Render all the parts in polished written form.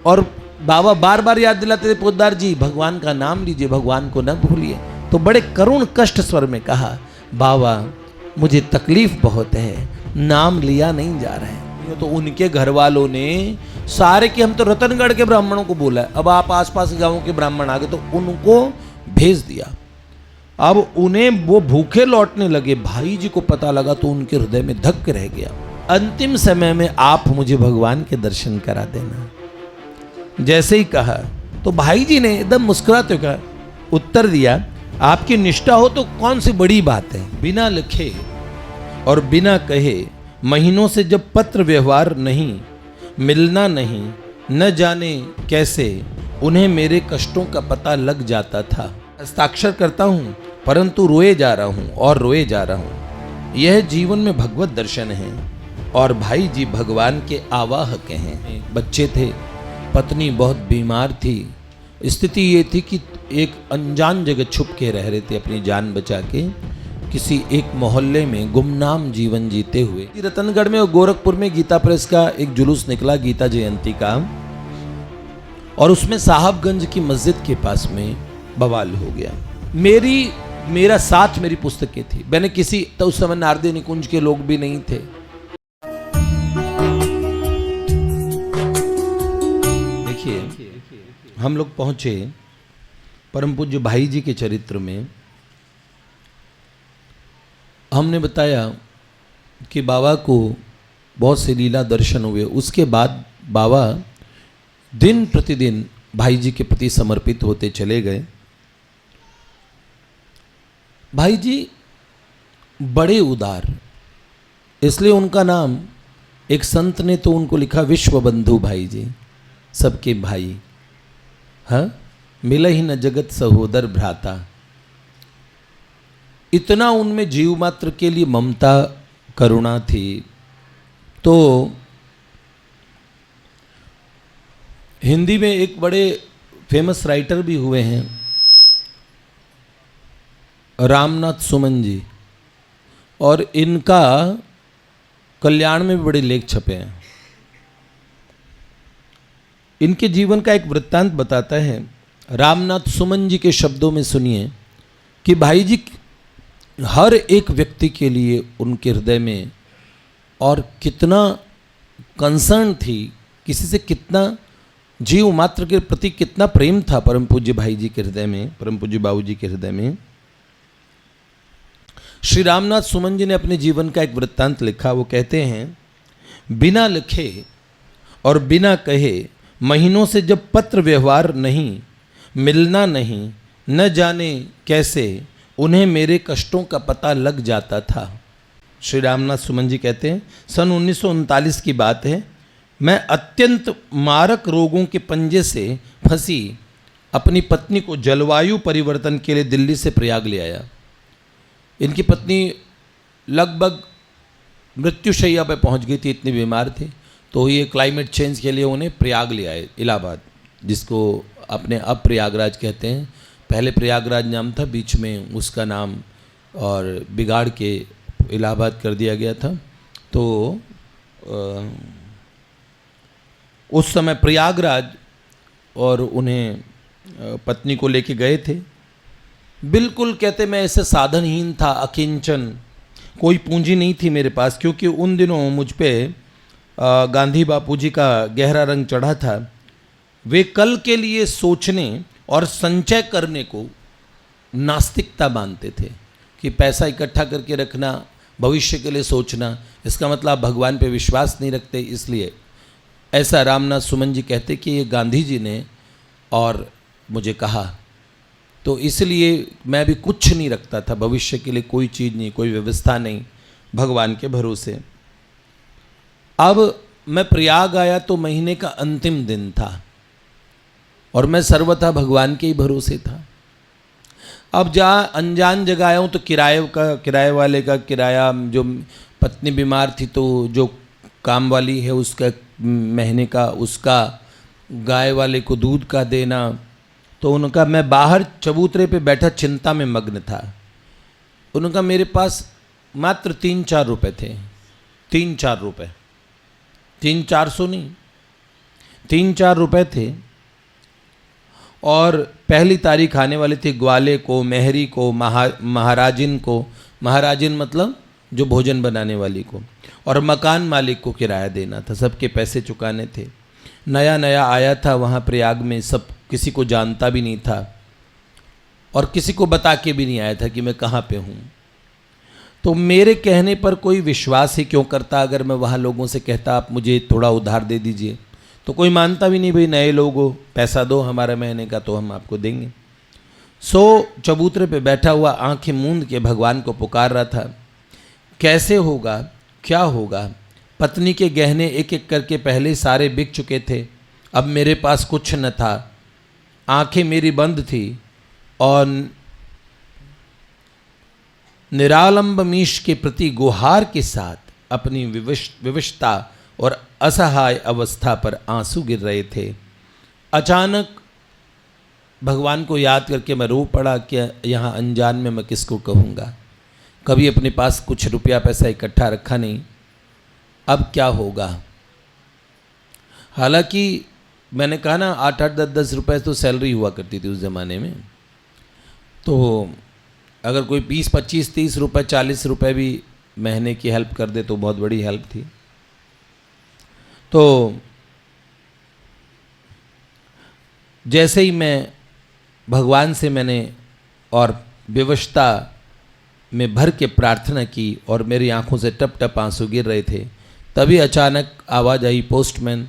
और बाबा बार बार याद दिलाते थे, पोद्दार जी भगवान का नाम लीजिए, भगवान को न भूलिए। तो बड़े करुण कष्ट स्वर में कहा, बाबा मुझे तकलीफ बहुत है, नाम लिया नहीं जा रहा है। तो उनके घर वालों ने सारे कि हम तो रतनगढ़ के ब्राह्मणों को बोला है, अब आप आसपास गांवों के ब्राह्मण आ गए, तो उनको भेज दिया। अब उन्हें वो भूखे लौटने लगे। भाई जी को पता लगा तो उनके हृदय में धक्क रह गया। अंतिम समय में आप मुझे भगवान के दर्शन करा देना। जैसे ही कहा तो भाई जी ने एकदम मुस्कुराते हुए कहा, उत्तर दिया, आपकी निष्ठा हो तो कौन सी बड़ी बात है। बिना लिखे और बिना कहे महीनों से जब पत्र व्यवहार नहीं, मिलना नहीं, न जाने कैसे उन्हें मेरे कष्टों का पता लग जाता था। हस्ताक्षर करता हूँ परंतु रोए जा रहा हूँ और रोए जा रहा हूँ। यह जीवन में भगवत दर्शन है और भाई जी भगवान के आवाहक हैं। बच्चे थे, पत्नी बहुत बीमार थी। स्थिति ये थी कि एक अनजान जगह छुप के रह रहे थे, अपनी जान बचा के किसी एक मोहल्ले में गुमनाम जीवन जीते हुए। रतनगढ़ में और गोरखपुर में गीता प्रेस का एक जुलूस निकला, गीता जयंती का, और उसमें साहबगंज की मस्जिद के पास में बवाल हो गया। मेरा साथ मेरी पुस्तकें थी। मैंने किसी, तो उस समय नारदी निकुंज के लोग भी नहीं थे। देखिए हम लोग पहुंचे परम पूज्य भाई जी के चरित्र में। हमने बताया कि बाबा को बहुत से लीला दर्शन हुए। उसके बाद बाबा दिन प्रतिदिन भाई जी के प्रति समर्पित होते चले गए। भाई जी बड़े उदार, इसलिए उनका नाम, एक संत ने तो उनको लिखा विश्व बंधु भाई जी, सबके भाई। हाँ, मिला ही न जगत सहोदर भ्राता। इतना उनमें जीव मात्र के लिए ममता करुणा थी। तो हिंदी में एक बड़े फेमस राइटर भी हुए हैं, रामनाथ सुमन जी, और इनका कल्याण में भी बड़े लेख छपे हैं। इनके जीवन का एक वृत्तांत बताता है। रामनाथ सुमन जी के शब्दों में सुनिए कि भाई जी हर एक व्यक्ति के लिए उनके हृदय में और कितना कंसर्न थी, किसी से कितना जीव मात्र के प्रति कितना प्रेम था परम पूज्य भाई जी के हृदय में, परम पूज्य बाबू जी के हृदय में। श्री रामनाथ सुमन जी ने अपने जीवन का एक वृत्तांत लिखा। वो कहते हैं, बिना लिखे और बिना कहे महीनों से जब पत्र व्यवहार नहीं, मिलना नहीं, न जाने कैसे उन्हें मेरे कष्टों का पता लग जाता था। श्री रामनाथ सुमन जी कहते हैं, सन 1939 की बात है। मैं अत्यंत मारक रोगों के पंजे से फंसी अपनी पत्नी को जलवायु परिवर्तन के लिए दिल्ली से प्रयाग ले आया। इनकी पत्नी लगभग मृत्युशैया पर पहुंच गई थी, इतनी बीमार थी। तो ये क्लाइमेट चेंज के लिए उन्हें प्रयाग ले आए, इलाहाबाद, जिसको अपने अब प्रयागराज कहते हैं। पहले प्रयागराज नाम था, बीच में उसका नाम और बिगाड़ के इलाहाबाद कर दिया गया था। तो उस समय प्रयागराज, और उन्हें पत्नी को लेके गए थे। बिल्कुल कहते मैं ऐसे साधनहीन था, अकिंचन, कोई पूंजी नहीं थी मेरे पास, क्योंकि उन दिनों मुझ पे गांधी बापू जी का गहरा रंग चढ़ा था। वे कल के लिए सोचने और संचय करने को नास्तिकता मानते थे, कि पैसा इकट्ठा करके रखना, भविष्य के लिए सोचना, इसका मतलब भगवान पे विश्वास नहीं रखते। इसलिए ऐसा रामनाथ सुमन जी कहते कि ये गांधी जी ने और मुझे कहा, तो इसलिए मैं भी कुछ नहीं रखता था, भविष्य के लिए कोई चीज़ नहीं, कोई व्यवस्था नहीं, भगवान के भरोसे। अब मैं प्रयाग आया तो महीने का अंतिम दिन था और मैं सर्वथा भगवान के ही भरोसे था। अब जहाँ अनजान जगह आया हूँ तो किराए वाले का किराया, जो पत्नी बीमार थी तो जो काम वाली है उसका महीने का, उसका गाय वाले को दूध का देना। तो उनका, मैं बाहर चबूतरे पे बैठा चिंता में मग्न था। उनका मेरे पास मात्र 3-4 रुपये थे, 3-4 रुपये, 300-400 नहीं, 3-4 रुपए थे और पहली तारीख आने वाली थी। ग्वाले को, मेहरी को, महाराजिन को, महाराजिन मतलब जो भोजन बनाने वाली को, और मकान मालिक को किराया देना था। सबके पैसे चुकाने थे। नया नया आया था वहाँ प्रयाग में, सब किसी को जानता भी नहीं था और किसी को बता के भी नहीं आया था कि मैं कहाँ पे हूँ। तो मेरे कहने पर कोई विश्वास ही क्यों करता। अगर मैं वहाँ लोगों से कहता आप मुझे थोड़ा उधार दे दीजिए, तो कोई मानता भी नहीं। भाई नए लोग हो, पैसा दो हमारा महीने का तो हम आपको देंगे। चबूतरे पे बैठा हुआ आंखें मूंद के भगवान को पुकार रहा था। कैसे होगा, क्या होगा। पत्नी के गहने एक एक करके पहले सारे बिक चुके थे, अब मेरे पास कुछ न था। आंखें मेरी बंद थी और निरालंब मीश के प्रति गुहार के साथ अपनी विवशता और असहाय अवस्था पर आंसू गिर रहे थे। अचानक भगवान को याद करके मैं रो पड़ा कि यहाँ अनजान में मैं किसको कहूँगा। कभी अपने पास कुछ रुपया पैसा इकट्ठा रखा नहीं, अब क्या होगा। हालांकि मैंने कहा ना 8-8, 10-10 रुपए तो सैलरी हुआ करती थी उस ज़माने में। तो अगर कोई 20, 25, 30 रुपए, 40 रुपए भी महीने की हेल्प कर दे तो बहुत बड़ी हेल्प थी। तो जैसे ही मैं भगवान से मैंने और विवशता में भर के प्रार्थना की और मेरी आंखों से टप टप आंसू गिर रहे थे, तभी अचानक आवाज़ आई पोस्टमैन।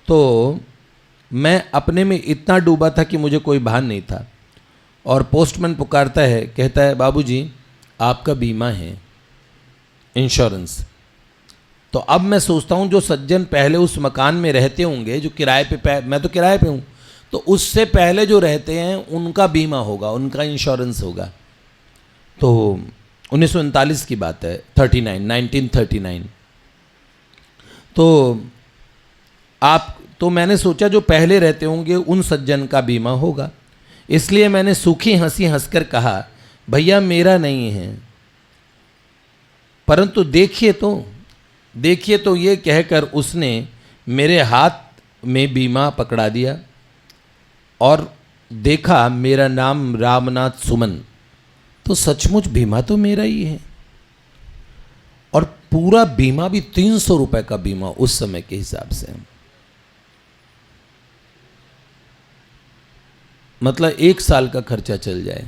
तो मैं अपने में इतना डूबा था कि मुझे कोई भान नहीं था। और पोस्टमैन पुकारता है, कहता है बाबूजी आपका बीमा है, इंश्योरेंस। तो अब मैं सोचता हूँ जो सज्जन पहले उस मकान में रहते होंगे, जो किराए पे, मैं तो किराए पे हूँ, तो उससे पहले जो रहते हैं उनका बीमा होगा, उनका इंश्योरेंस होगा। तो 1939 की बात है, 1939। तो मैंने सोचा जो पहले रहते होंगे उन सज्जन का बीमा होगा। इसलिए मैंने सूखी हंसी हंसकर कहा भैया मेरा नहीं है, परंतु देखिए तो ये कहकर उसने मेरे हाथ में बीमा पकड़ा दिया और देखा मेरा नाम रामनाथ सुमन। तो सचमुच बीमा तो मेरा ही है और पूरा बीमा भी 300 रुपए का बीमा उस समय के हिसाब से, मतलब 1 साल का खर्चा चल जाए।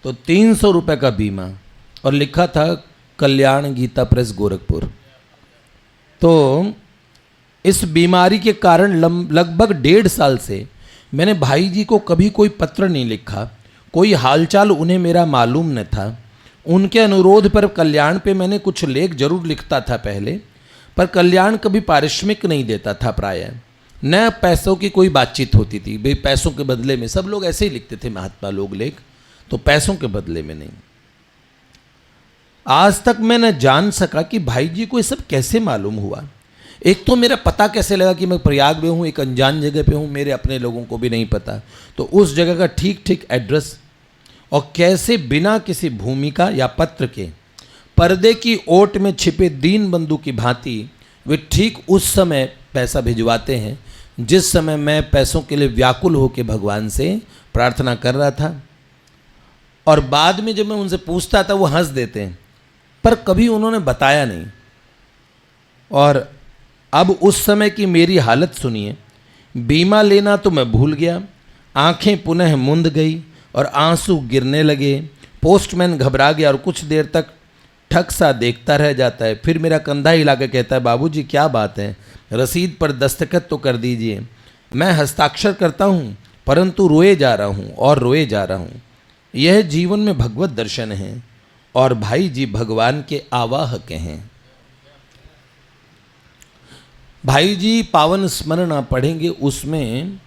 तो 300 रुपए का बीमा और लिखा था कल्याण गीता प्रेस गोरखपुर। तो इस बीमारी के कारण लगभग 1.5 साल से मैंने भाई जी को कभी कोई पत्र नहीं लिखा, कोई हालचाल उन्हें मेरा मालूम न था। उनके अनुरोध पर कल्याण पे मैंने कुछ लेख जरूर लिखता था पहले, पर कल्याण कभी पारिश्रमिक नहीं देता था प्रायः, न पैसों की कोई बातचीत होती थी। भाई पैसों के बदले में, सब लोग ऐसे ही लिखते थे महात्मा लोग लेख, तो पैसों के बदले में नहीं। आज तक मैं न जान सका कि भाई जी को ये सब कैसे मालूम हुआ। एक तो मेरा पता कैसे लगा कि मैं प्रयाग में हूँ, एक अनजान जगह पे हूँ, मेरे अपने लोगों को भी नहीं पता। तो उस जगह का ठीक एड्रेस और कैसे बिना किसी भूमिका या पत्र के पर्दे की ओट में छिपे दीन बंधु की भांति वे ठीक उस समय पैसा भिजवाते हैं जिस समय मैं पैसों के लिए व्याकुल होकर भगवान से प्रार्थना कर रहा था। और बाद में जब मैं उनसे पूछता था वो हंस देते हैं, पर कभी उन्होंने बताया नहीं। और अब उस समय की मेरी हालत सुनिए। बीमा लेना तो मैं भूल गया, आंखें पुनः मुंद गई और आंसू गिरने लगे। पोस्टमैन घबरा गया और कुछ देर तक ठग सा देखता रह जाता है। फिर मेरा कंधा हिला के कहता है बाबूजी क्या बात है, रसीद पर दस्तखत तो कर दीजिए। मैं हस्ताक्षर करता हूँ परंतु रोए जा रहा हूँ और रोए जा रहा हूँ। यह जीवन में भगवत दर्शन है और भाई जी भगवान के आवाहक हैं। भाई जी पावन स्मरण आप पढ़ेंगे, उसमें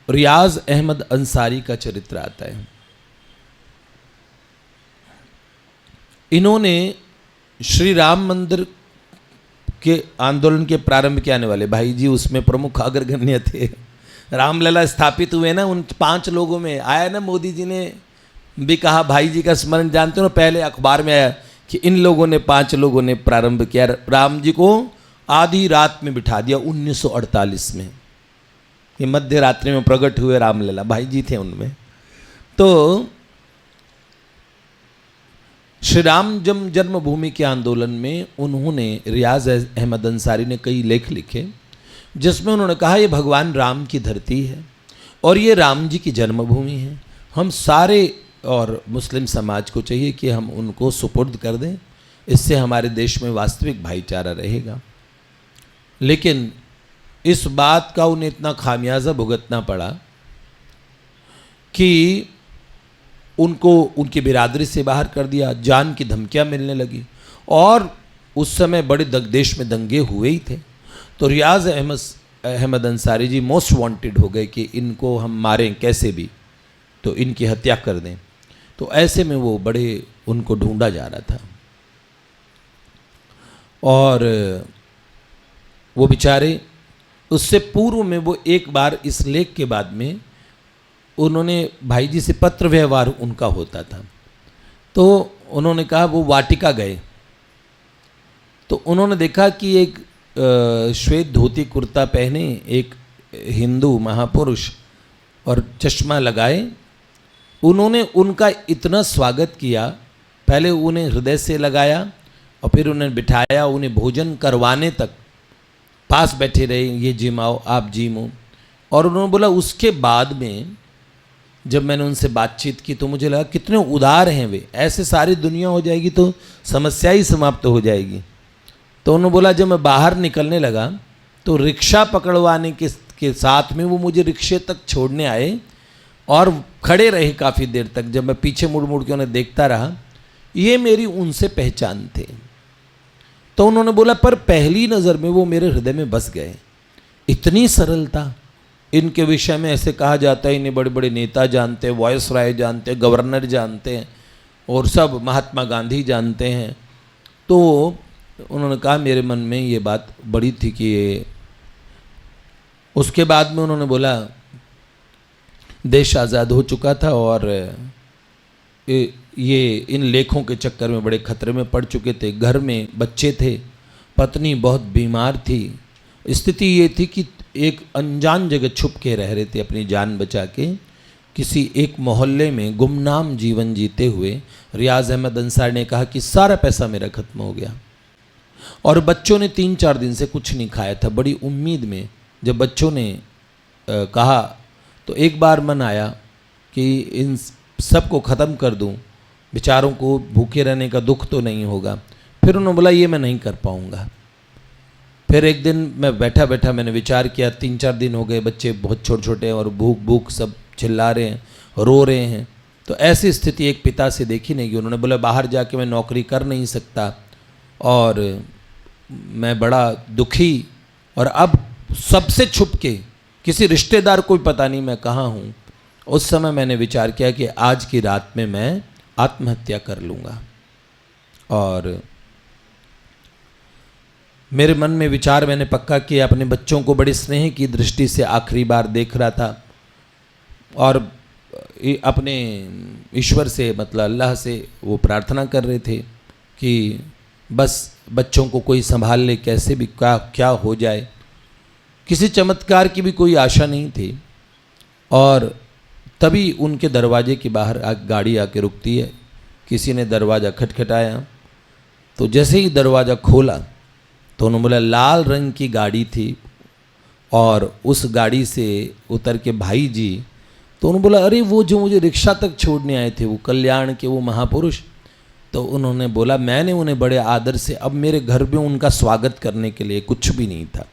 रियाज अहमद अंसारी का चरित्र आता है। इन्होंने श्री राम मंदिर के आंदोलन के प्रारंभ के आने वाले भाई जी उसमें प्रमुख अग्रगण्य थे। रामलला स्थापित हुए ना, उन 5 लोगों में आया ना, मोदी जी ने भी कहा भाई जी का स्मरण जानते हो, पहले अखबार में आया कि इन लोगों ने 5 लोगों ने प्रारंभ किया राम जी को आधी रात में बिठा दिया 1948 में। ये मध्य रात्रि में प्रकट हुए रामलला, भाई जी थे उनमें। तो श्री राम जन्मभूमि के आंदोलन में उन्होंने, रियाज अहमद अंसारी ने कई लेख लिखे जिसमें उन्होंने कहा ये भगवान राम की धरती है और ये राम जी की जन्मभूमि है। हम सारे और मुस्लिम समाज को चाहिए कि हम उनको सुपुर्द कर दें, इससे हमारे देश में वास्तविक भाईचारा रहेगा। लेकिन इस बात का उन्हें इतना खामियाजा भुगतना पड़ा कि उनको उनकी बिरादरी से बाहर कर दिया, जान की धमकियां मिलने लगी और उस समय बड़े देश में दंगे हुए ही थे। तो रियाज अहमद अंसारी जी मोस्ट वांटेड हो गए कि इनको हम मारें कैसे भी, तो इनकी हत्या कर दें। तो ऐसे में वो बड़े उनको ढूंढा जा रहा था और वो बेचारे, उससे पूर्व में वो एक बार इस लेख के बाद में उन्होंने भाई जी से पत्र व्यवहार उनका होता था। तो उन्होंने कहा वो वाटिका गए तो उन्होंने देखा कि एक श्वेत धोती कुर्ता पहने एक हिंदू महापुरुष और चश्मा लगाए, उन्होंने उनका इतना स्वागत किया। पहले उन्हें हृदय से लगाया और फिर उन्हें बिठाया, उन्हें भोजन करवाने तक पास बैठे रहे, ये जिमाओ आप जिमो। और उन्होंने बोला उसके बाद में जब मैंने उनसे बातचीत की तो मुझे लगा कितने उदार हैं वे, ऐसे सारी दुनिया हो जाएगी तो समस्या ही समाप्त हो जाएगी। तो उन्होंने बोला जब मैं बाहर निकलने लगा तो रिक्शा पकड़वाने के साथ में वो मुझे रिक्शे तक छोड़ने आए और खड़े रहे काफ़ी देर तक। जब मैं पीछे मुड़ मुड़ के उन्हें देखता रहा, ये मेरी उनसे पहचान थे। तो उन्होंने बोला पर पहली नज़र में वो मेरे हृदय में बस गए। इतनी सरलता, इनके विषय में ऐसे कहा जाता है इन्हें बड़े बड़े नेता जानते हैं, वॉयस राय जानते हैं, गवर्नर जानते हैं और सब महात्मा गांधी जानते हैं। तो उन्होंने कहा मेरे मन में ये बात बड़ी थी कि ये, उसके बाद में उन्होंने बोला देश आज़ाद हो चुका था और ये इन लेखों के चक्कर में बड़े खतरे में पड़ चुके थे। घर में बच्चे थे, पत्नी बहुत बीमार थी। स्थिति ये थी कि एक अनजान जगह छुप के रह रहे थे अपनी जान बचा के, किसी एक मोहल्ले में गुमनाम जीवन जीते हुए। रियाज अहमद अंसारी ने कहा कि सारा पैसा मेरा खत्म हो गया और बच्चों ने 3-4 दिन से कुछ नहीं खाया था। बड़ी उम्मीद में जब बच्चों ने कहा तो एक बार मन आया कि इन सब को ख़त्म कर दूं, बेचारों को भूखे रहने का दुख तो नहीं होगा। फिर उन्होंने बोला ये मैं नहीं कर पाऊँगा। फिर एक दिन मैं बैठा बैठा मैंने विचार किया, 3-4 दिन हो गए, बच्चे बहुत छोटे छोटे और भूख भूख सब चिल्ला रहे हैं, रो रहे हैं। तो ऐसी स्थिति एक पिता से देखी नहीं कि उन्होंने बोला बाहर जाके मैं नौकरी कर नहीं सकता और मैं बड़ा दुखी, और अब सबसे छुप के, किसी रिश्तेदार को भी पता नहीं मैं कहाँ हूँ। उस समय मैंने विचार किया कि आज की रात में मैं आत्महत्या कर लूँगा। और मेरे मन में विचार मैंने पक्का किया, अपने बच्चों को बड़े स्नेह की दृष्टि से आखिरी बार देख रहा था और अपने ईश्वर से, मतलब अल्लाह से वो प्रार्थना कर रहे थे कि बस बच्चों को कोई संभाल ले, कैसे भी क्या हो जाए। किसी चमत्कार की भी कोई आशा नहीं थी। और तभी उनके दरवाजे के बाहर गाड़ी आके रुकती है। किसी ने दरवाज़ा खटखटाया तो जैसे ही दरवाज़ा खोला तो उन्होंने बोला लाल रंग की गाड़ी थी और उस गाड़ी से उतर के भाई जी। तो उन्होंने बोला अरे वो जो मुझे रिक्शा तक छोड़ने आए थे, वो कल्याण के वो महापुरुष। तो उन्होंने बोला मैंने उन्हें बड़े आदर से, अब मेरे घर में उनका स्वागत करने के लिए कुछ भी नहीं था,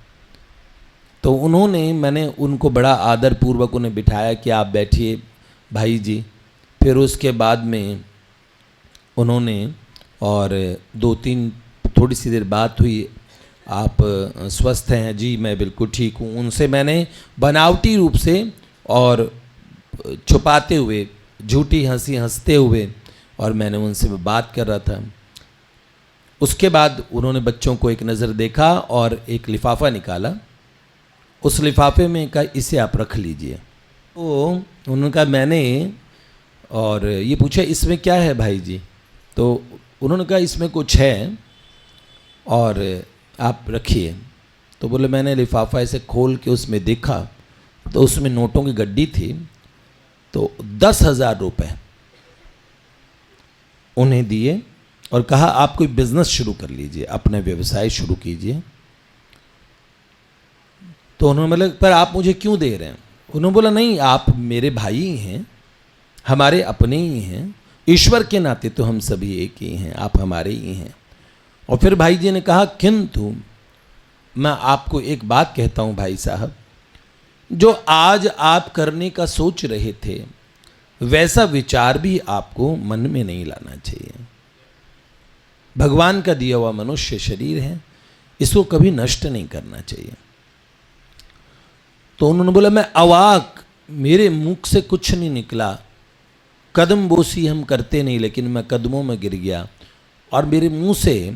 तो मैंने उनको बड़ा आदर पूर्वक उन्हें बिठाया कि आप बैठिए भाई जी। फिर उसके बाद में उन्होंने, और 2-3 थोड़ी सी देर बात हुई, आप स्वस्थ हैं? जी मैं बिल्कुल ठीक हूँ। उनसे मैंने बनावटी रूप से और छुपाते हुए, झूठी हंसी हंसते हुए, और मैंने उनसे बात कर रहा था। उसके बाद उन्होंने बच्चों को एक नज़र देखा और एक लिफाफा निकाला। उस लिफाफे में कहा इसे आप रख लीजिए। तो उन्होंने कहा मैंने, और ये पूछा इसमें क्या है भाई जी? तो उन्होंने कहा इसमें कुछ है। और आप रखिए। तो बोले मैंने लिफाफा ऐसे खोल के उसमें देखा तो उसमें नोटों की गड्डी थी। तो 10,000 रुपये उन्हें दिए और कहा आप कोई बिजनेस शुरू कर लीजिए, अपना व्यवसाय शुरू कीजिए। तो उन्होंने बोला पर आप मुझे क्यों दे रहे हैं? उन्होंने बोला नहीं, आप मेरे भाई ही हैं, हमारे अपने ही हैं, ईश्वर के नाते तो हम सभी एक ही हैं, आप हमारे ही हैं। और फिर भाई जी ने कहा किंतु मैं आपको एक बात कहता हूं भाई साहब, जो आज आप करने का सोच रहे थे वैसा विचार भी आपको मन में नहीं लाना चाहिए। भगवान का दिया हुआ मनुष्य शरीर है, इसको कभी नष्ट नहीं करना चाहिए। तो उन्होंने बोला मैं अवाक, मेरे मुख से कुछ नहीं निकला, कदम बोसी हम करते नहीं, लेकिन मैं कदमों में गिर गया और मेरे मुंह से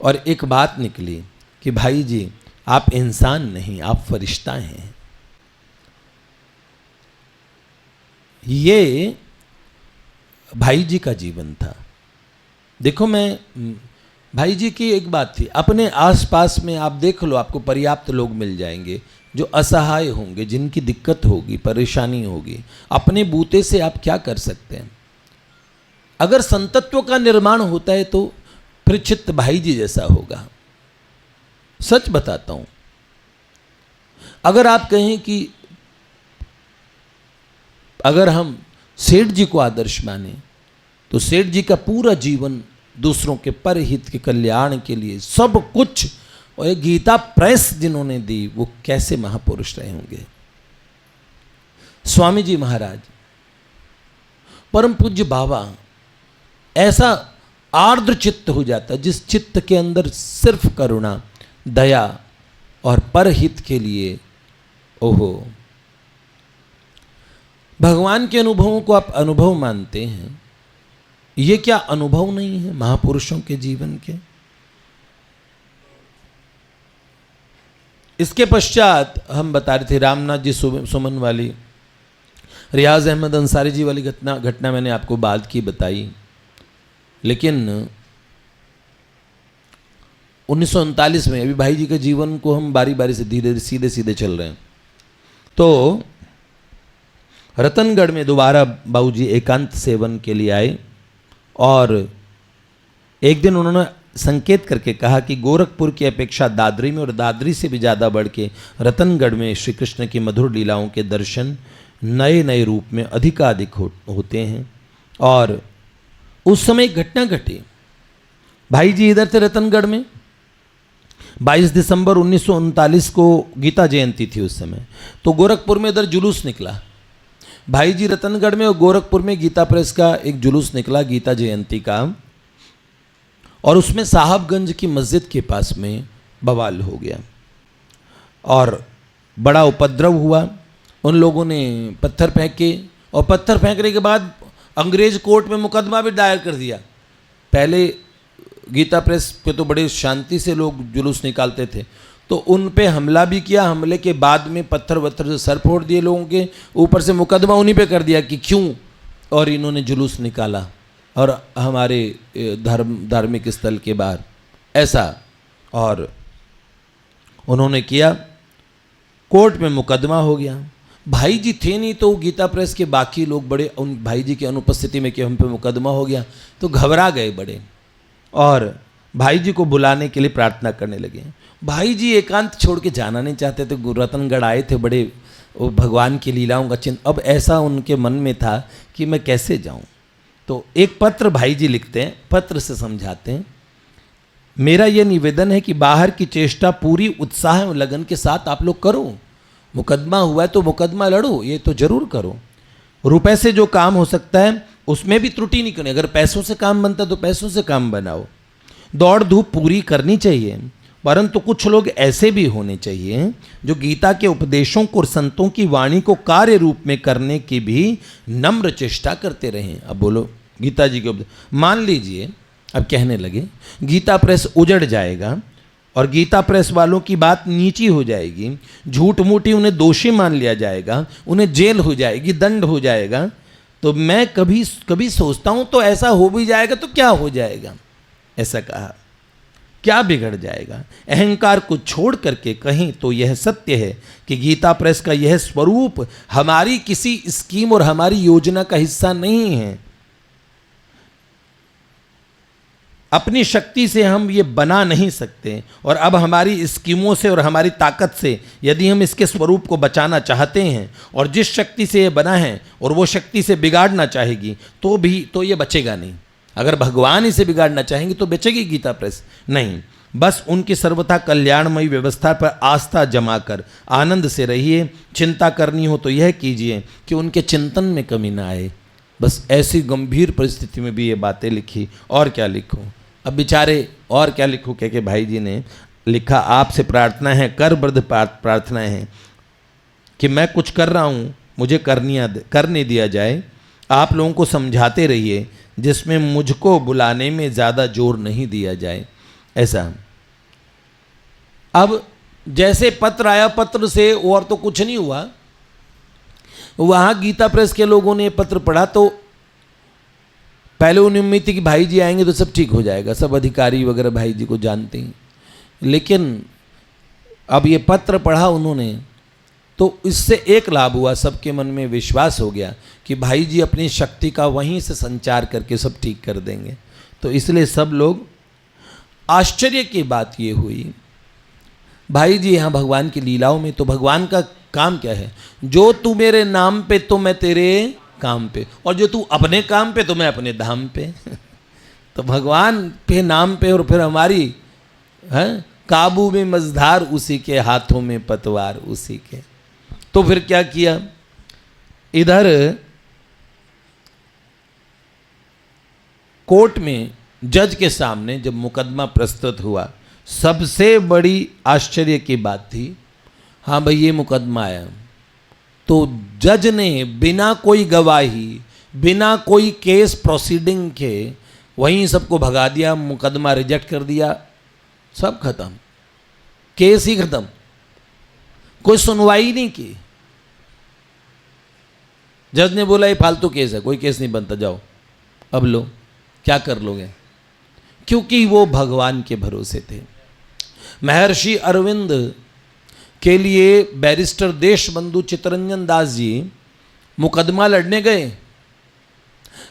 और एक बात निकली कि भाई जी आप इंसान नहीं, आप फरिश्ता हैं। ये भाई जी का जीवन था। देखो मैं भाई जी की एक बात थी, अपने आसपास में आप देख लो, आपको पर्याप्त लोग मिल जाएंगे जो असहाय होंगे, जिनकी दिक्कत होगी, परेशानी होगी। अपने बूते से आप क्या कर सकते हैं? अगर संतत्व का निर्माण होता है तो फिर चित्त भाई जी जैसा होगा। सच बताता हूं, अगर आप कहें कि अगर हम सेठ जी को आदर्श माने तो सेठ जी का पूरा जीवन दूसरों के परहित के कल्याण के लिए सब कुछ, और ये गीता प्रेस जिन्होंने दी वो कैसे महापुरुष रहे होंगे। स्वामी जी महाराज, परम पूज्य बाबा, ऐसा आर्द्र चित्त हो जाता जिस चित्त के अंदर सिर्फ करुणा, दया और परहित के लिए, ओहो, भगवान के अनुभवों को आप अनुभव मानते हैं, ये क्या अनुभव नहीं है महापुरुषों के जीवन के? इसके पश्चात हम बता रहे थे रामनाथ जी सुमन वाली, रियाज अहमद अंसारी जी वाली घटना मैंने आपको बाद की बताई। लेकिन 1939 में, अभी भाई जी के जीवन को हम बारी बारी से धीरे सीधे सीधे चल रहे हैं, तो रतनगढ़ में दोबारा बाबूजी एकांत सेवन के लिए आए और एक दिन उन्होंने संकेत करके कहा कि गोरखपुर की अपेक्षा दादरी में और दादरी से भी ज़्यादा बढ़ के रतनगढ़ में श्री कृष्ण की मधुर लीलाओं के दर्शन नए नए रूप में अधिकाधिक होते हैं। और उस समय एक घटना घटी, भाई जी इधर थे रतनगढ़ में, 22 दिसंबर 1939 को गीता जयंती थी उस समय, तो गोरखपुर में इधर जुलूस निकला। भाई जी रतनगढ़ में और गोरखपुर में गीता प्रेस का एक जुलूस निकला गीता जयंती का, और उसमें साहबगंज की मस्जिद के पास में बवाल हो गया और बड़ा उपद्रव हुआ। उन लोगों ने पत्थर फेंके और पत्थर फेंकने के बाद अंग्रेज कोर्ट में मुकदमा भी दायर कर दिया। पहले गीता प्रेस पे तो बड़े शांति से लोग जुलूस निकालते थे, तो उन पे हमला भी किया। हमले के बाद में पत्थर वत्थर से सर फोड़ दिए लोगों के, ऊपर से मुकदमा उन्हीं पे कर दिया कि क्यों और इन्होंने जुलूस निकाला और हमारे धार्मिक स्थल के बाहर ऐसा, और उन्होंने किया, कोर्ट में मुकदमा हो गया। भाई जी थे नहीं तो गीता प्रेस के बाकी लोग बड़े उन भाई जी की अनुपस्थिति में कि हम पे मुकदमा हो गया तो घबरा गए बड़े, और भाई जी को बुलाने के लिए प्रार्थना करने लगे। भाई जी एकांत छोड़ के जाना नहीं चाहते थे, रतनगढ़ आए थे, बड़े भगवान की लीलाओं का चिंतन, अब ऐसा उनके मन में था कि मैं कैसे जाऊं। तो एक पत्र भाई जी लिखते हैं, पत्र से समझाते हैं, मेरा यह निवेदन है कि बाहर की चेष्टा पूरी उत्साह और लगन के साथ आप लोग करो। मुकदमा हुआ है तो मुकदमा लड़ो, ये तो जरूर करो। रुपए से जो काम हो सकता है उसमें भी त्रुटि नहीं करनी। अगर पैसों से काम बनता तो पैसों से काम बनाओ। दौड़ धूप पूरी करनी चाहिए, परंतु कुछ लोग ऐसे भी होने चाहिए जो गीता के उपदेशों को और संतों की वाणी को कार्य रूप में करने की भी नम्र चेष्टा करते रहें। अब बोलो गीता जी के उपदेश, मान लीजिए अब कहने लगे गीता प्रेस उजड़ जाएगा और गीता प्रेस वालों की बात नीची हो जाएगी, झूठ मूठी उन्हें दोषी मान लिया जाएगा, उन्हें जेल हो जाएगी, दंड हो जाएगा, तो मैं कभी सोचता हूं तो ऐसा हो भी जाएगा तो क्या हो जाएगा, ऐसा कहा। क्या बिगड़ जाएगा। अहंकार को छोड़ करके कहीं तो यह सत्य है कि गीता प्रेस का यह स्वरूप हमारी किसी स्कीम और हमारी योजना का हिस्सा नहीं है। अपनी शक्ति से हम ये बना नहीं सकते, और अब हमारी स्कीमों से और हमारी ताकत से यदि हम इसके स्वरूप को बचाना चाहते हैं और जिस शक्ति से ये बना है और वो शक्ति से बिगाड़ना चाहेगी तो ये बचेगा नहीं। अगर भगवान इसे बिगाड़ना चाहेंगे तो बचेगी गीता प्रेस नहीं। बस उनकी सर्वथा कल्याणमयी व्यवस्था पर आस्था जमा कर आनंद से रहिए। चिंता करनी हो तो यह कीजिए कि उनके चिंतन में कमी ना आए। बस ऐसी गंभीर परिस्थिति में भी ये बातें लिखी, और क्या लिखूं। अब बेचारे और क्या लिखूं, कह भाई जी ने लिखा, आपसे प्रार्थना है, कर वृद्ध प्रार्थना है कि मैं कुछ कर रहा हूँ मुझे करने दिया जाए। आप लोगों को समझाते रहिए जिसमें मुझको बुलाने में ज़्यादा जोर नहीं दिया जाए। ऐसा अब जैसे पत्र आया, पत्र से और तो कुछ नहीं हुआ। वहाँ गीता प्रेस के लोगों ने पत्र पढ़ा तो पहले उन्हें उम्मीद थी कि भाई जी आएंगे तो सब ठीक हो जाएगा, सब अधिकारी वगैरह भाई जी को जानते हैं। लेकिन अब ये पत्र पढ़ा उन्होंने तो इससे एक लाभ हुआ, सबके मन में विश्वास हो गया कि भाई जी अपनी शक्ति का वहीं से संचार करके सब ठीक कर देंगे। तो इसलिए सब लोग, आश्चर्य की बात ये हुई, भाई जी यहाँ भगवान की लीलाओं में, तो भगवान का काम क्या है, जो तू मेरे नाम पे तो मैं तेरे काम पे, और जो तू अपने काम पे तो मैं अपने धाम पे। तो भगवान पे नाम पे, और फिर हमारी काबू में मझधार उसी के, हाथों में पतवार उसी के। तो फिर क्या किया, इधर कोर्ट में जज के सामने जब मुकदमा प्रस्तुत हुआ, सबसे बड़ी आश्चर्य की बात थी, हाँ भाई ये मुकदमा आया, तो जज ने बिना कोई गवाही, बिना कोई केस प्रोसीडिंग के वहीं सबको भगा दिया, मुकदमा रिजेक्ट कर दिया, सब खत्म, केस ही खत्म, कोई सुनवाई नहीं की। जज ने बोला ये फालतू केस है, कोई केस नहीं बनता, जाओ अब लो, क्या कर लोगे, क्योंकि वो भगवान के भरोसे थे। महर्षि अरविंद के लिए बैरिस्टर देशबंधु चित्तरंजन दास जी मुकदमा लड़ने गए,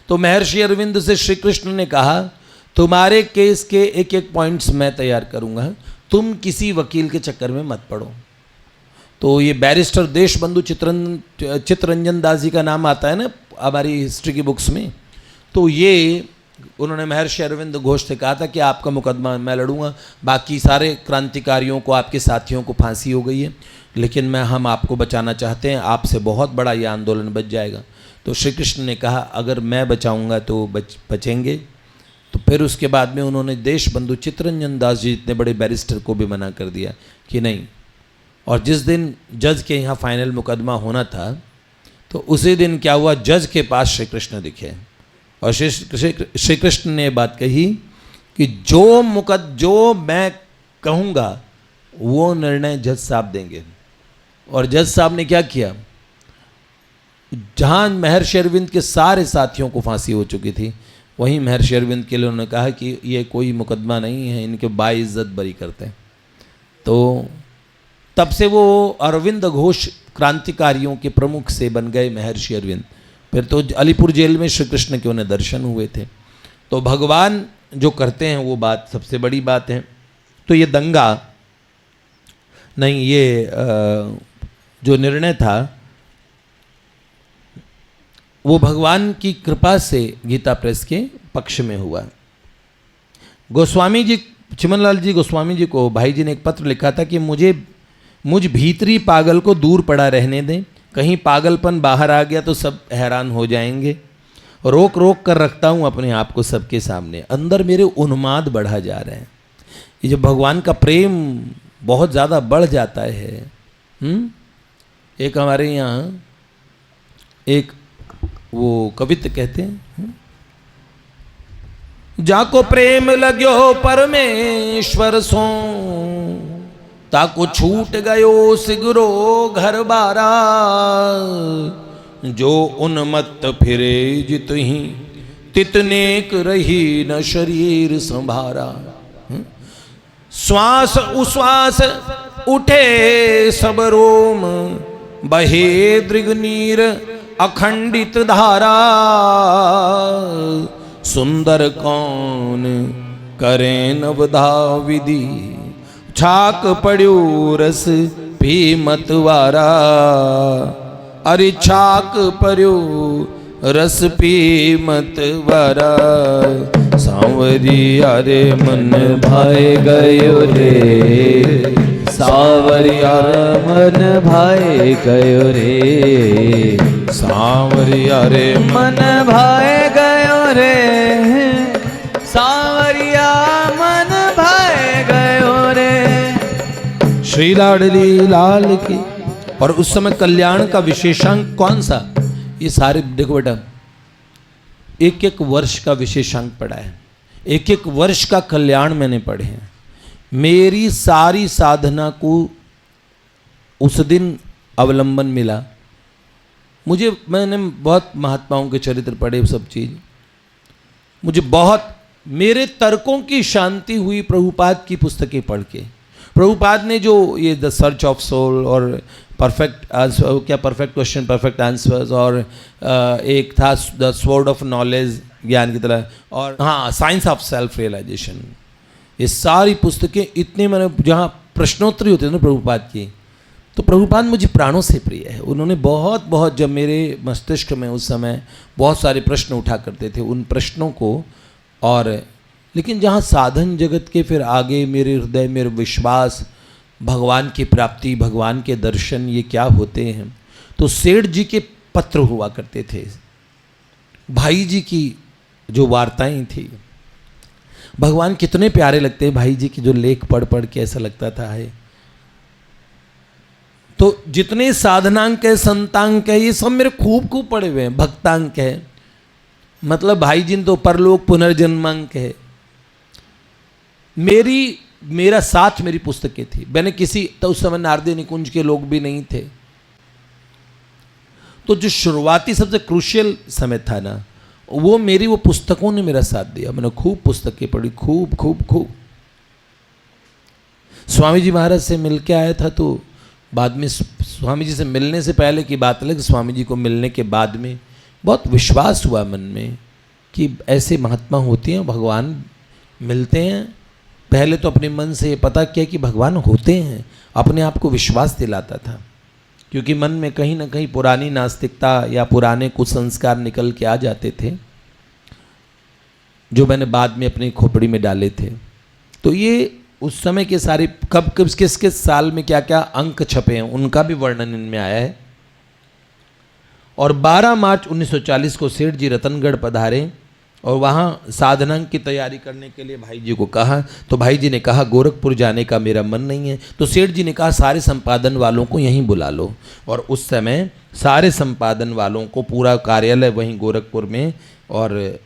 तो महर्षि अरविंद से श्री कृष्ण ने कहा, तुम्हारे केस के एक एक पॉइंट्स मैं तैयार करूंगा, तुम किसी वकील के चक्कर में मत पड़ो। तो ये बैरिस्टर देशबंधु चित्तरंजन दास जी का नाम आता है ना हमारी हिस्ट्री की बुक्स में। तो ये उन्होंने महर्षि अरविंद घोष से कहा था कि आपका मुकदमा मैं लड़ूंगा, बाकी सारे क्रांतिकारियों को, आपके साथियों को फांसी हो गई है, लेकिन हम आपको बचाना चाहते हैं, आपसे बहुत बड़ा ये आंदोलन बच जाएगा। तो श्री कृष्ण ने कहा अगर मैं बचाऊंगा तो बचेंगे। तो फिर उसके बाद में उन्होंने देशबंधु चित्तरंजन दास जी इतने बड़े बैरिस्टर को भी मना कर दिया कि नहीं। और जिस दिन जज के यहाँ फाइनल मुकदमा होना था, तो उसी दिन क्या हुआ, जज के पास श्री कृष्ण दिखे, और श्री कृष्ण ने बात कही कि जो मैं कहूँगा वो निर्णय जज साहब देंगे। और जज साहब ने क्या किया, जहाँ महर्षि अरविंद के सारे साथियों को फांसी हो चुकी थी, वहीं महर्षि अरविंद के लिए उन्होंने कहा कि ये कोई मुकदमा नहीं है, इनके बाइज्जत बरी करते हैं। तो तब से वो अरविंद घोष क्रांतिकारियों के प्रमुख से बन गए महर्षि अरविंद। फिर तो अलीपुर जेल में श्री कृष्ण के उन्हें दर्शन हुए थे। तो भगवान जो करते हैं वो बात सबसे बड़ी बात है। तो ये दंगा नहीं, ये जो निर्णय था वो भगवान की कृपा से गीता प्रेस के पक्ष में हुआ। गोस्वामी जी, चिमनलाल जी गोस्वामी जी को भाई जी ने एक पत्र लिखा था कि मुझ भीतरी पागल को दूर पड़ा रहने दें, कहीं पागलपन बाहर आ गया तो सब हैरान हो जाएंगे। रोक रोक कर रखता हूँ अपने आप को सबके सामने, अंदर मेरे उन्माद बढ़ा जा रहे हैं। ये जो भगवान का प्रेम बहुत ज़्यादा बढ़ जाता है। एक हमारे यहाँ एक वो कवित्त कहते हैं, जाको प्रेम लग्यो परमेश्वर सो, ताको छूट गयो सिगरो घर बारा, जो उन्मत्त फिरे जित ही तितनेक रही न शरीर संभारा। श्वास उश्वास उठे सब रोम, बहे दृगनीर अखंडित धारा, सुंदर कौन करें नवधा विधि, छाक पड़्यो रस पी मतवारा, अरे छाक पड़्यो रस पी मतवारा, सांवरिया रे मन भाए गयो रे, सांवरिया मन भाए गयो रे, सांवरिया रे मन भाए गयो रे, सांवरिया मन भाए गयो रे। श्री लाडली लाल की। और उस समय कल्याण का विशेषांक कौन सा? ये सारे देखो बेटा, एक एक वर्ष का विशेषांक पढ़ा है, एक एक वर्ष का कल्याण मैंने पढ़े हैं। मेरी सारी साधना को उस दिन अवलंबन मिला मुझे। मैंने बहुत महात्माओं के चरित्र पढ़े, सब चीज मुझे बहुत, मेरे तर्कों की शांति हुई प्रभुपाद की पुस्तकें पढ़ के। प्रभुपाद ने जो ये द सर्च ऑफ सोल और परफेक्ट आंसर, क्या परफेक्ट क्वेश्चन परफेक्ट आंसर्स, और एक था द स्वॉर्ड ऑफ नॉलेज, ज्ञान की तरह, और हाँ साइंस ऑफ सेल्फ रियलाइजेशन, ये सारी पुस्तकें इतने मैंने, जहाँ प्रश्नोत्तरी होते थे ना प्रभुपाद की, तो प्रभुपाद मुझे प्राणों से प्रिय है। उन्होंने बहुत बहुत, जब मेरे मस्तिष्क में उस समय बहुत सारे प्रश्न उठा करते थे, उन प्रश्नों को, और लेकिन जहाँ साधन जगत के फिर आगे मेरे हृदय में विश्वास, भगवान की प्राप्ति, भगवान के दर्शन, ये क्या होते हैं, तो सेठ जी के पत्र हुआ करते थे, भाई जी की जो वार्ताएं थी, भगवान कितने प्यारे लगते हैं भाई जी की जो लेख पढ़ पढ़ के ऐसा लगता था है। तो जितने साधनांक है, संतांक है, ये सब मेरे खूब खूब पढ़े हुए हैं। भक्तांक है, मतलब भाई जी तो परलोक पुनर्जन्मांक है। मेरा साथ मेरी पुस्तकें थी। मैंने किसी, तो उस समय नारदी निकुंज के लोग भी नहीं थे, तो जो शुरुआती सबसे क्रूशियल समय था ना, वो मेरी वो पुस्तकों ने मेरा साथ दिया। मैंने खूब पुस्तकें पढ़ी, खूब खूब खूब। स्वामी जी महाराज से मिल के आया था, तो बाद में स्वामी जी से मिलने से पहले की बात अलग, स्वामी जी को मिलने के बाद में बहुत विश्वास हुआ मन में कि ऐसे महात्मा होते हैं, भगवान मिलते हैं। पहले तो अपने मन से ये पता किया कि भगवान होते हैं, अपने आप को विश्वास दिलाता था, क्योंकि मन में कहीं ना कहीं पुरानी नास्तिकता या पुराने कुसंस्कार निकल के आ जाते थे, जो मैंने बाद में अपनी खोपड़ी में डाले थे। तो ये उस समय के सारे कब किस किस किस साल में क्या क्या अंक छपे हैं, उनका भी वर्णन इनमें आया है। और 12 मार्च 1940 को सेठ जी रतनगढ़ पधारे और वहाँ साधना की तैयारी करने के लिए भाई जी को कहा, तो भाई जी ने कहा गोरखपुर जाने का मेरा मन नहीं है। तो सेठ जी ने कहा सारे संपादन वालों को यहीं बुला लो, और उस समय सारे संपादन वालों को पूरा कार्यालय वहीं गोरखपुर में और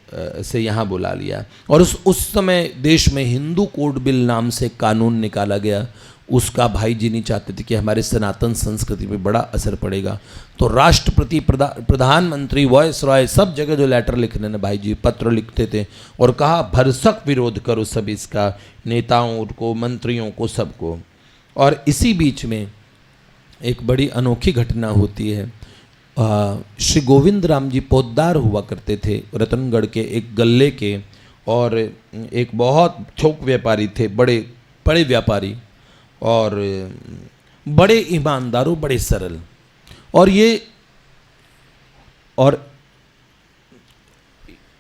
से यहाँ बुला लिया। और उस समय देश में हिंदू कोड बिल नाम से कानून निकाला गया, उसका भाई जी नहीं चाहते थे कि हमारे सनातन संस्कृति पे बड़ा असर पड़ेगा। तो राष्ट्रपति, प्रधानमंत्री, वॉइस रॉय, सब जगह जो लेटर लिखने ने भाई जी पत्र लिखते थे, और कहा भरसक विरोध करो सब इसका, नेताओं को, मंत्रियों को, सबको। और इसी बीच में एक बड़ी अनोखी घटना होती है। श्री गोविंद राम जी पोद्दार हुआ करते थे रतनगढ़ के एक गल्ले के, और एक बहुत थोक व्यापारी थे, बड़े बड़े व्यापारी, और बड़े ईमानदारों, बड़े सरल। और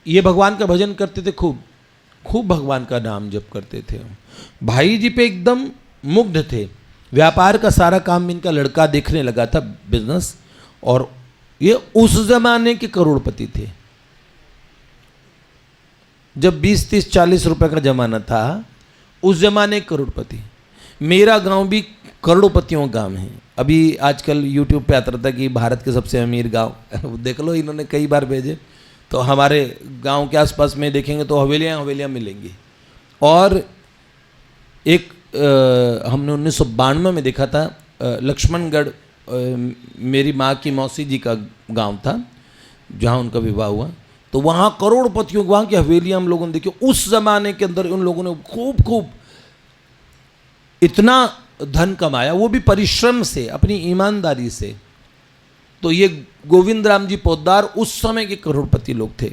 ये भगवान का भजन करते थे, खूब खूब भगवान का नाम जप करते थे। भाई जी पे एकदम मुग्ध थे। व्यापार का सारा काम इनका लड़का देखने लगा था, बिजनेस, और ये उस जमाने के करोड़पति थे, जब 20, 30, 40 रुपए का जमाना था, उस जमाने करोड़पति। मेरा गांव भी करोड़पतियों का गांव है। अभी आजकल यूट्यूब पे आता रहता है कि भारत के सबसे अमीर गांव देख लो, इन्होंने कई बार भेजे, तो हमारे गांव के आसपास में देखेंगे तो हवेलियां मिलेंगी। और एक हमने 1992 में देखा था, लक्ष्मणगढ़ मेरी माँ की मौसी जी का गांव था, जहाँ उनका विवाह हुआ, तो वहाँ करोड़पतियों वहाँ की हवेलियाँ हम लोगों ने देखी। उस जमाने के अंदर उन लोगों ने खूब खूब इतना धन कमाया, वो भी परिश्रम से, अपनी ईमानदारी से। तो ये गोविंद राम जी पोद्दार उस समय के करोड़पति लोग थे।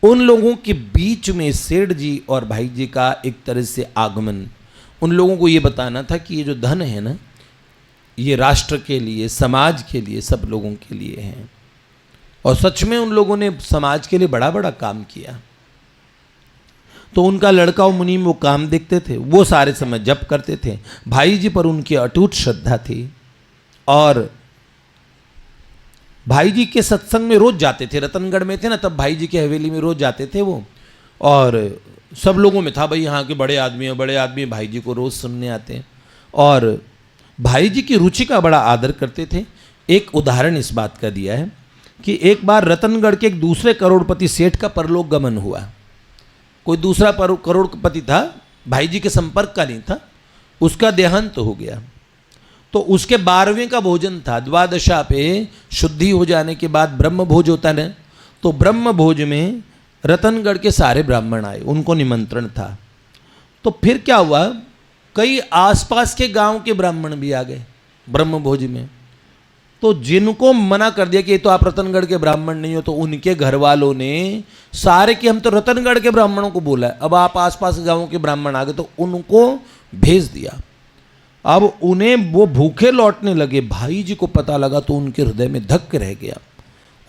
उन लोगों के बीच में सेठ जी और भाई जी का एक तरह से आगमन, उन लोगों को ये बताना था कि ये जो धन है ना, ये राष्ट्र के लिए, समाज के लिए, सब लोगों के लिए है। और सच में उन लोगों ने समाज के लिए बड़ा बड़ा काम किया। तो उनका लड़का और मुनीम वो काम देखते थे, वो सारे समय जप करते थे। भाई जी पर उनकी अटूट श्रद्धा थी और भाई जी के सत्संग में रोज जाते थे। रतनगढ़ में थे ना, तब भाई जी के हवेली में रोज जाते थे वो। और सब लोगों में था भाई यहाँ के बड़े आदमी भाई जी को रोज सुनने आते हैं और भाई जी की रुचि का बड़ा आदर करते थे। एक उदाहरण इस बात का दिया है कि एक बार रतनगढ़ के एक दूसरे करोड़पति सेठ का परलोक गमन हुआ। कोई दूसरा करोड़पति था, भाई जी के संपर्क का नहीं था, उसका देहांत हो गया। तो उसके 12वें का भोजन था। द्वादशा पे शुद्धि हो जाने के बाद ब्रह्म भोज होता है। तो ब्रह्म भोज में रतनगढ़ के सारे ब्राह्मण आए, उनको निमंत्रण था। तो फिर क्या हुआ, कई आसपास के गांव के ब्राह्मण भी आ गए ब्रह्म भोज में। तो जिनको मना कर दिया कि ये तो आप रतनगढ़ के ब्राह्मण नहीं हो, तो उनके घर वालों ने सारे कि हम तो रतनगढ़ के ब्राह्मणों को बोला है, अब आप आसपास गांवों के ब्राह्मण आ गए, तो उनको भेज दिया। अब उन्हें वो भूखे लौटने लगे। भाई जी को पता लगा तो उनके हृदय में धक्क रह गया।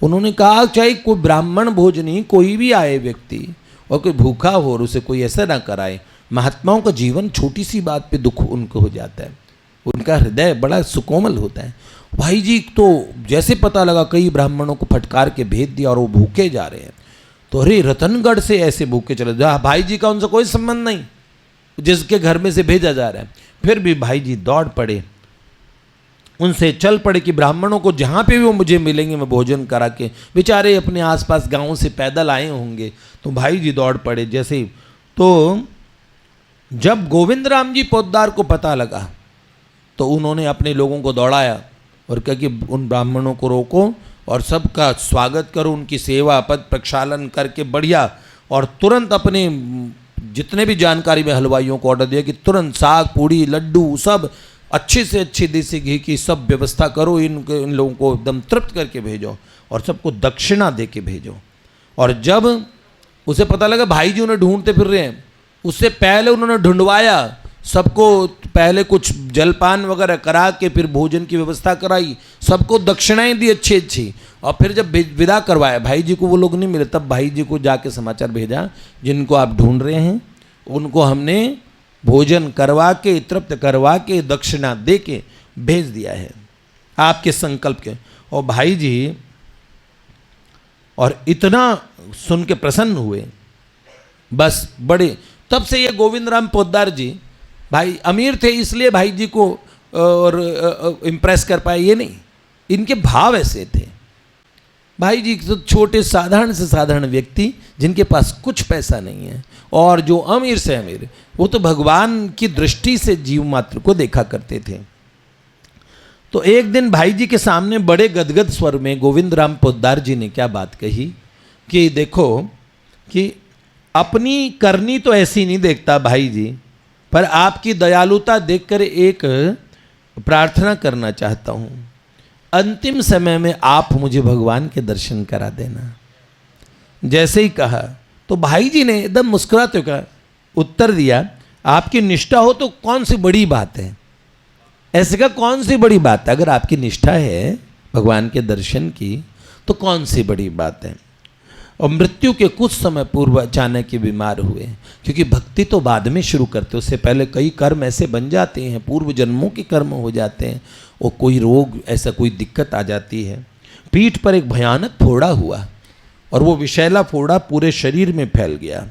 उन्होंने कहा चाहे कोई ब्राह्मण भोज नहीं, कोई भी आए व्यक्ति और कोई भूखा हो और उसे कोई ऐसा ना कराए। महात्माओं का जीवन छोटी सी बात पे दुख उनको हो जाता है, उनका हृदय बड़ा सुकोमल होता है। भाई जी तो जैसे पता लगा, कई ब्राह्मणों को फटकार के भेज दिया और वो भूखे जा रहे हैं। तो अरे रतनगढ़ से ऐसे भूखे चले जा, भाई जी का उनसे कोई संबंध नहीं, जिसके घर में से भेजा जा रहा है। फिर भी भाई जी दौड़ पड़े, उनसे चल पड़े कि ब्राह्मणों को जहाँ पे भी वो मुझे मिलेंगे मैं भोजन करा के। बेचारे अपने आसपास गाँव से पैदल आए होंगे। तो भाई जी दौड़ पड़े जैसे ही। तो जब गोविंद राम जी पोद्दार को पता लगा तो उन्होंने अपने लोगों को दौड़ाया और कहा कि उन ब्राह्मणों को रोको और सबका स्वागत करो, उनकी सेवा पद प्रक्षालन करके बढ़िया। और तुरंत अपने जितने भी जानकारी में हलवाइयों को ऑर्डर दिया कि तुरंत साग पूड़ी लड्डू सब अच्छे से अच्छे देसी घी की सब व्यवस्था करो, इन लोगों को एकदम तृप्त करके भेजो और सबको दक्षिणा दे के भेजो। और जब उसे पता लगा भाई जी उन्हें ढूंढते फिर रहे हैं, उससे पहले उन्होंने ढूंढवाया सबको, पहले कुछ जलपान वगैरह करा के फिर भोजन की व्यवस्था कराई, सबको दक्षिणाएं दी अच्छी अच्छी। और फिर जब विदा करवाया भाई जी को, वो लोग नहीं मिले, तब भाई जी को जाके समाचार भेजा जिनको आप ढूंढ रहे हैं उनको हमने भोजन करवा के तृप्त करवा के दक्षिणा दे के भेज दिया है आपके संकल्प के। और भाई जी और इतना सुन के प्रसन्न हुए, बस बड़े। तब से ये गोविंद राम पोद्दार जी भाई अमीर थे इसलिए भाई जी को और इम्प्रेस कर पाए, ये नहीं, इनके भाव ऐसे थे। भाई जी तो छोटे साधारण से साधारण व्यक्ति जिनके पास कुछ पैसा नहीं है, और जो अमीर से अमीर, वो तो भगवान की दृष्टि से जीव मात्र को देखा करते थे। तो एक दिन भाई जी के सामने बड़े गदगद स्वर में गोविंद राम पोद्दार जी ने क्या बात कही कि देखो कि अपनी करनी तो ऐसी नहीं देखता भाई जी, पर आपकी दयालुता देखकर एक प्रार्थना करना चाहता हूँ, अंतिम समय में आप मुझे भगवान के दर्शन करा देना। जैसे ही कहा तो भाई जी ने एकदम मुस्कुराते हुए कहा, उत्तर दिया, आपकी निष्ठा हो तो कौन सी बड़ी बात है। ऐसे का कौन सी बड़ी बात है, अगर आपकी निष्ठा है भगवान के दर्शन की तो कौन सी बड़ी बात है। और मृत्यु के कुछ समय पूर्व अचानक के बीमार हुए, क्योंकि भक्ति तो बाद में शुरू करते, उससे पहले कई कर्म ऐसे बन जाते हैं, पूर्व जन्मों के कर्म हो जाते हैं, और कोई रोग ऐसा कोई दिक्कत आ जाती है। पीठ पर एक भयानक फोड़ा हुआ और वो विषैला फोड़ा पूरे शरीर में फैल गया,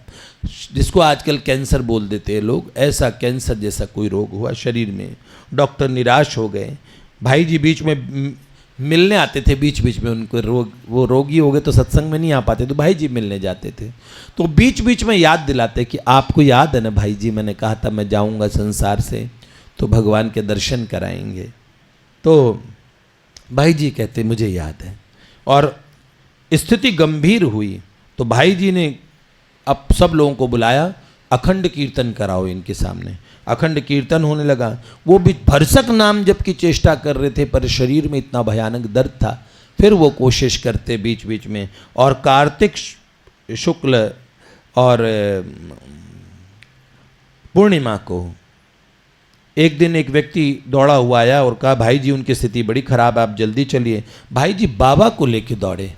जिसको आजकल कैंसर बोल देते हैं लोग। ऐसा कैंसर जैसा कोई रोग हुआ शरीर में। डॉक्टर निराश हो गए। भाई जी बीच में मिलने आते थे, बीच बीच में उनको वो रोगी हो गए तो सत्संग में नहीं आ पाते, तो भाई जी मिलने जाते थे। तो बीच बीच में याद दिलाते कि आपको याद है ना भाई जी, मैंने कहा था मैं जाऊंगा संसार से तो भगवान के दर्शन कराएंगे। तो भाई जी कहते मुझे याद है। और स्थिति गंभीर हुई तो भाई जी ने अब सब लोगों को बुलाया अखंड कीर्तन कराओ इनके सामने। अखंड कीर्तन होने लगा। वो भी भरसक नाम जप की चेष्टा कर रहे थे, पर शरीर में इतना भयानक दर्द था। फिर वो कोशिश करते बीच बीच में, और कार्तिक शुक्ल और पूर्णिमा को एक दिन एक व्यक्ति दौड़ा हुआ आया और कहा, भाई जी उनकी स्थिति बड़ी खराब है, आप जल्दी चलिए। भाई जी बाबा को लेके दौड़े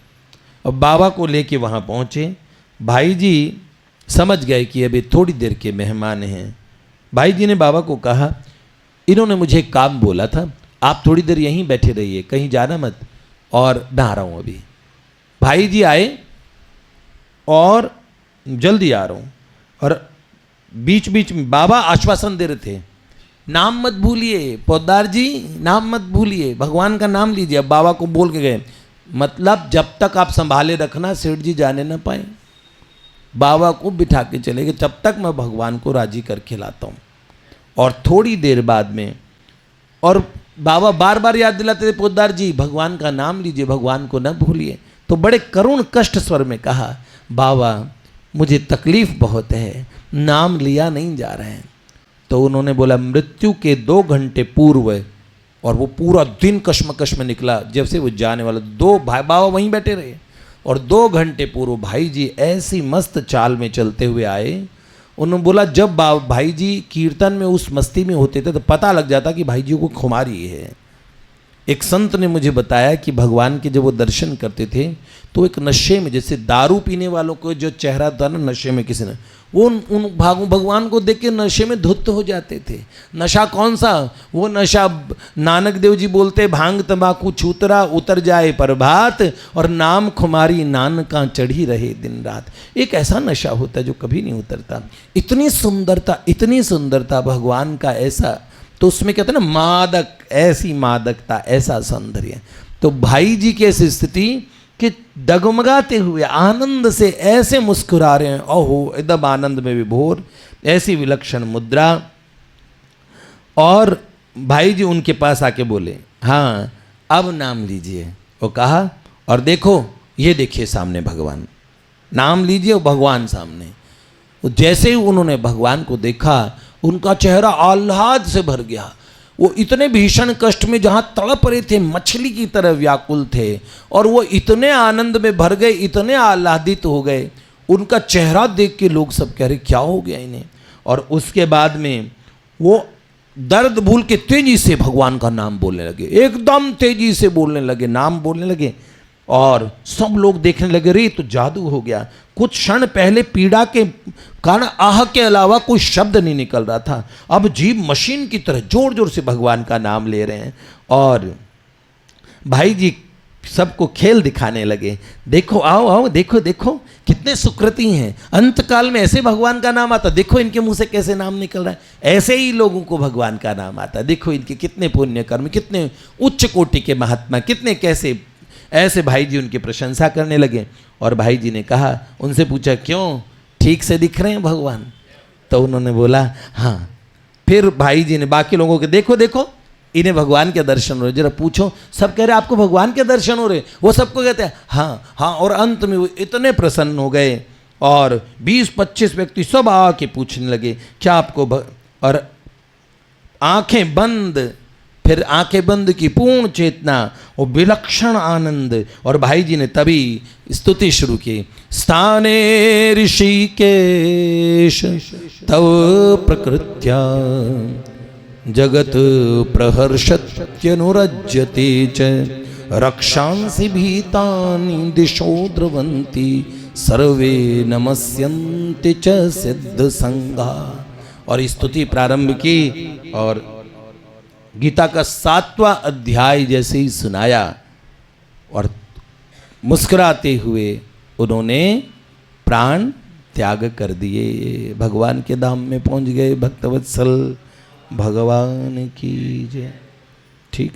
और बाबा को लेके वहाँ पहुँचे। भाई जी समझ गए कि अभी थोड़ी देर के मेहमान हैं। भाई जी ने बाबा को कहा, इन्होंने मुझे एक काम बोला था, आप थोड़ी देर यहीं बैठे रहिए, कहीं जाना मत, और मैं आ रहा हूँ अभी। भाई जी आए और जल्दी आ रहा हूँ। और बीच बीच में बाबा आश्वासन दे रहे थे, नाम मत भूलिए पोद्दार जी, नाम मत भूलिए, भगवान का नाम लीजिए। अब बाबा को बोल के गए, मतलब जब तक आप संभाले रखना, सेठ जी जाने ना पाए। बाबा को बिठा के चले गए, जब तक मैं भगवान को राजी करके लाता हूँ। और थोड़ी देर बाद में, और बाबा बार बार याद दिलाते थे, पोद्दार जी भगवान का नाम लीजिए, भगवान को न भूलिए। तो बड़े करुण कष्ट स्वर में कहा, बाबा मुझे तकलीफ बहुत है, नाम लिया नहीं जा रहा है। तो उन्होंने बोला, मृत्यु के 2 घंटे पूर्व, और वो पूरा दिन कश्मकश में निकला, जब से वो जाने वाला, 2 भाई बाबा वहीं बैठे रहे, और 2 घंटे पूर्व भाई जी ऐसी मस्त चाल में चलते हुए आए। उन्होंने बोला, जब भाई जी कीर्तन में उस मस्ती में होते थे तो पता लग जाता कि भाई जी को खुमारी है। एक संत ने मुझे बताया कि भगवान के जब वो दर्शन करते थे तो एक नशे में, जैसे दारू पीने वालों को जो चेहरा था ना नशे में, किसी ने वो उन भगवान को देख के नशे में धुत हो जाते थे। नशा कौन सा? वो नशा नानक देव जी बोलते, भांग तंबाकू छूतरा उतर जाए प्रभात, और नाम खुमारी नानका चढ़ी रहे दिन रात। एक ऐसा नशा होता है जो कभी नहीं उतरता। इतनी सुंदरता भगवान का, ऐसा तो उसमें कहते हैं ना मादक, ऐसी मादकता, ऐसा सौंदर्य। तो भाई जी की ऐसी स्थिति कि डगमगाते हुए आनंद से ऐसे मुस्कुरा रहे हैं, ओहो एकदम आनंद में विभोर, ऐसी विलक्षण मुद्रा। और भाई जी उनके पास आके बोले, हाँ अब नाम लीजिए। वो कहा, और देखो ये देखिए सामने भगवान, नाम लीजिए, भगवान सामने। जैसे ही उन्होंने भगवान को देखा, उनका चेहरा आह्लाद से भर गया। वो इतने भीषण कष्ट में जहाँ तड़प रहे थे, मछली की तरह व्याकुल थे, और वो इतने आनंद में भर गए, इतने आह्लादित हो गए। उनका चेहरा देख के लोग सब कह रहे क्या हो गया इन्हें। और उसके बाद में वो दर्द भूल के तेजी से भगवान का नाम बोलने लगे, एकदम तेजी से बोलने लगे, नाम बोलने लगे। और सब लोग देखने लगे, रे तो जादू हो गया। कुछ क्षण पहले पीड़ा के कारण आह के अलावा कोई शब्द नहीं निकल रहा था, अब जीभ मशीन की तरह जोर जोर से भगवान का नाम ले रहे हैं। और भाई जी सबको खेल दिखाने लगे, देखो आओ आओ, देखो देखो कितने सुकृति हैं, अंतकाल में ऐसे भगवान का नाम आता, देखो इनके मुंह से कैसे नाम निकल रहा है, ऐसे ही लोगों को भगवान का नाम आता, देखो इनके कितने पुण्य कर्म, कितने उच्च कोटि के महात्मा, कितने कैसे। ऐसे भाई जी उनकी प्रशंसा करने लगे। और भाई जी ने कहा, उनसे पूछा, क्यों ठीक से दिख रहे हैं भगवान? तो उन्होंने बोला हाँ। फिर भाई जी ने बाकी लोगों के, देखो देखो इन्हें भगवान के दर्शन हो रहे, जरा पूछो। सब कह रहे आपको भगवान के दर्शन हो रहे? वो सबको कहते हैं हाँ हाँ। और अंत में वो इतने प्रसन्न हो गए, और 20-25 व्यक्ति सब आके पूछने लगे, क्या आपको और आंखें बंद, फिर आंखें बंद की, पूर्ण चेतना और विलक्षण आनंद। और भाई जी ने तभी स्तुति शुरू की, स्थाने ऋषिकेश तव प्रकृत्या जगत प्रहर्षत्यनुरज्यते च रक्षांसि भीतानि दिशो द्रवन्ति सर्वे नमस्यन्ति च सिद्ध संगा। और स्तुति प्रारंभ की, और गीता का 7वां अध्याय जैसे ही सुनाया, और मुस्कुराते हुए उन्होंने प्राण त्याग कर दिए, भगवान के धाम में पहुंच गए। भक्तवत्सल भगवान की जय। ठीक।